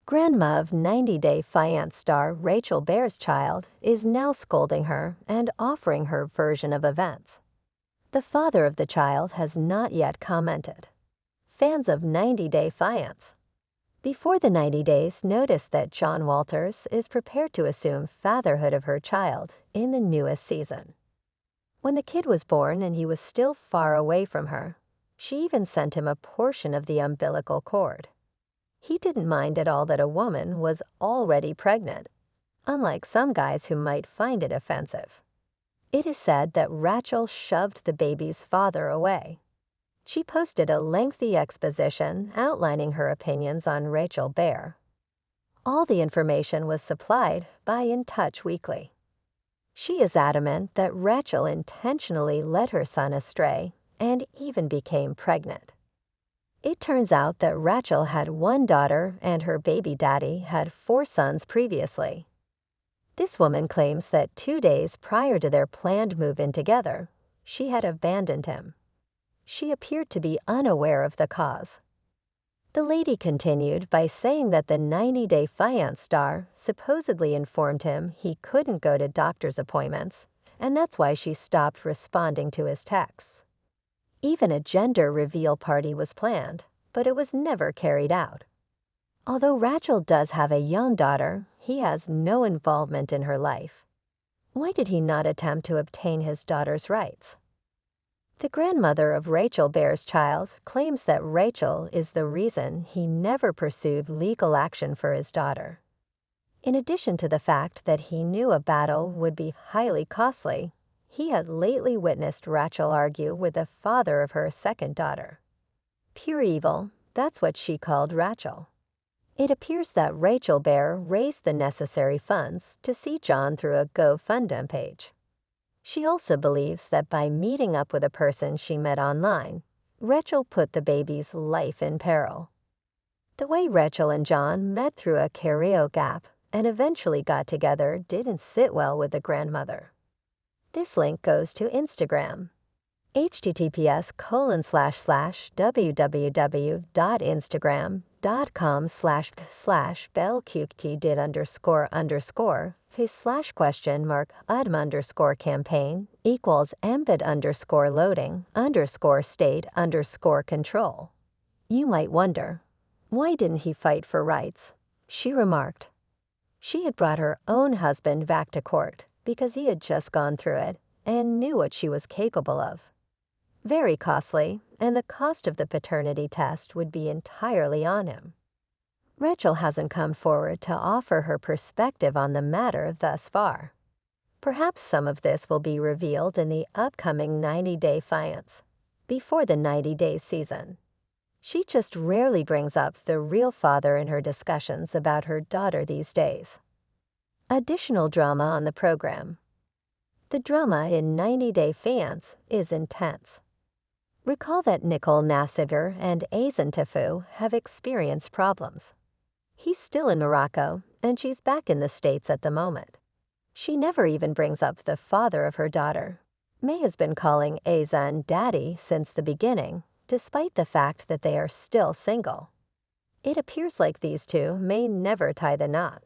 Grandma of 90 Day Fiancé star Rachel Bear's child is now scolding her and offering her version of events. The father of the child has not yet commented. Fans of 90 Day Fiancé. Before the 90 days, noticed that John Walters is prepared to assume fatherhood of her child in the newest season. When the kid was born and he was still far away from her, she even sent him a portion of the umbilical cord. He didn't mind at all that a woman was already pregnant, unlike some guys who might find it offensive. It is said that Rachel shoved the baby's father away. She posted a lengthy exposition outlining her opinions on Rachel Bear. All the information was supplied by In Touch Weekly. She is adamant that Rachel intentionally led her son astray and even became pregnant. It turns out that Rachel had one daughter and her baby daddy had 4 sons previously. This woman claims that 2 days prior to their planned move-in together, she had abandoned him. She appeared to be unaware of the cause. The lady continued by saying that the 90 Day Fiancé star supposedly informed him he couldn't go to doctor's appointments, and that's why she stopped responding to his texts. Even a gender reveal party was planned, but it was never carried out. Although Rachel does have a young daughter, he has no involvement in her life. Why did he not attempt to obtain his daughter's rights? The grandmother of Rachel Bear's child claims that Rachel is the reason he never pursued legal action for his daughter. In addition to the fact that he knew a battle would be highly costly, he had lately witnessed Rachel argue with the father of her second daughter. Pure evil, that's what she called Rachel. It appears that Rachel Bear raised the necessary funds to see John through a GoFundMe page. She also believes that by meeting up with a person she met online, Rachel put the baby's life in peril. The way Rachel and John met through a karaoke app and eventually got together didn't sit well with the grandmother. This link goes to Instagram. https://www.instagram.com/belkukki__face/?udm_campaign embed_loading_state_control. You might wonder, why didn't he fight for rights? She remarked. She had brought her own husband back to court because he had just gone through it and knew what she was capable of. Very costly, and the cost of the paternity test would be entirely on him. Rachel hasn't come forward to offer her perspective on the matter thus far. Perhaps some of this will be revealed in the upcoming 90 Day Fiancé, before the 90 Days season. She just rarely brings up the real father in her discussions about her daughter these days. Additional drama on the program. The drama in 90 Day Fiancé is intense. Recall that Nicole Nassibur and Azan Tafu have experienced problems. He's still in Morocco, and she's back in the States at the moment. She never even brings up the father of her daughter. May has been calling Azan daddy since the beginning, despite the fact that they are still single. It appears like these two may never tie the knot.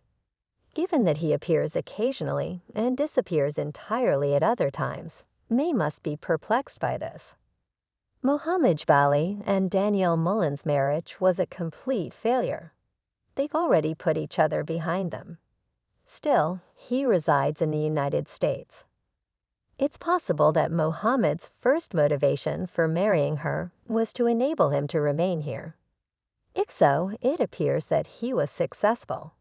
Given that he appears occasionally and disappears entirely at other times, May must be perplexed by this. Mohammed Bali and Danielle Mullen's marriage was a complete failure. They've already put each other behind them. Still, he resides in the United States. It's possible that Mohammed's first motivation for marrying her was to enable him to remain here. If so, it appears that he was successful.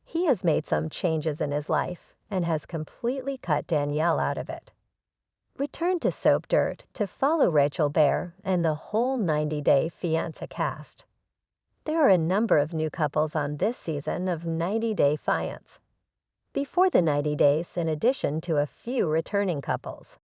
He has made some changes in his life and has completely cut Danielle out of it. Return to Soap Dirt to follow Rachel Bear and the whole 90 Day Fiancé cast. There are a number of new couples on this season of 90 Day Fiancé. Before the 90 days, in addition to a few returning couples.